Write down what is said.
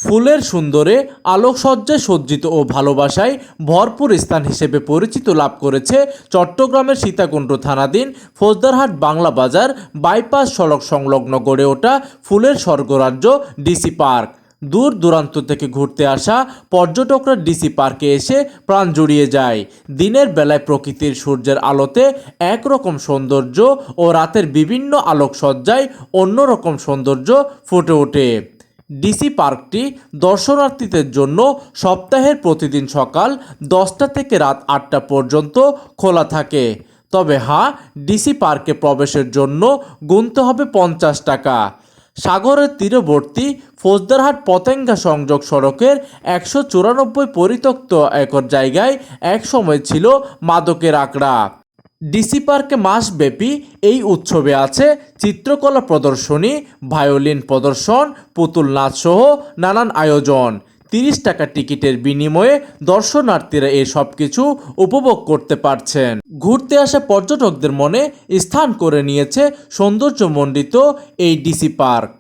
ফুলের সুন্দরে আলোকসজ্জায় সজ্জিত ও ভালোবাসায় ভরপুর স্থান হিসেবে পরিচিত লাভ করেছে চট্টগ্রামের সীতাকুণ্ড থানাধীন ফৌজদারহাট বাংলা বাজার বাইপাস সড়ক সংলগ্ন গড়ে ওঠা ফুলের স্বর্গরাজ্য ডিসি পার্ক। দূর দূরান্ত থেকে ঘুরতে আসা পর্যটকরা ডিসি পার্কে এসে প্রাণ জুড়িয়ে যায়। দিনের বেলায় প্রকৃতির সূর্যের আলোতে একরকম সৌন্দর্য ও রাতের বিভিন্ন আলোকসজ্জায় অন্যরকম সৌন্দর্য ফুটে ওঠে। ডিসি পার্কটি দর্শনার্থীদের জন্য সপ্তাহের প্রতিদিন সকাল 10টা থেকে রাত 8টা পর্যন্ত খোলা থাকে। তবে ডিসি পার্কে প্রবেশের জন্য গুনতে হবে 50 টাকা। সাগরের তীরবর্তী ফৌজদারহাট পতেঙ্গা সংযোগ সড়কের 194 পরিত্যক্ত একর জায়গায় একসময় ছিল মাদকের আখড়া। ডিসি পার্কে মাসব্যাপী এই উৎসবে আছে চিত্রকলা প্রদর্শনী, ভায়োলিন প্রদর্শন, পুতুল নাচ সহ নানান আয়োজন। 30 টাকা টিকিটের বিনিময়ে দর্শনার্থীরা এই সব কিছু উপভোগ করতে পারছেন। ঘুরতে আসা পর্যটকদের মনে স্থান করে নিয়েছে সৌন্দর্যমণ্ডিত এই ডিসি পার্ক।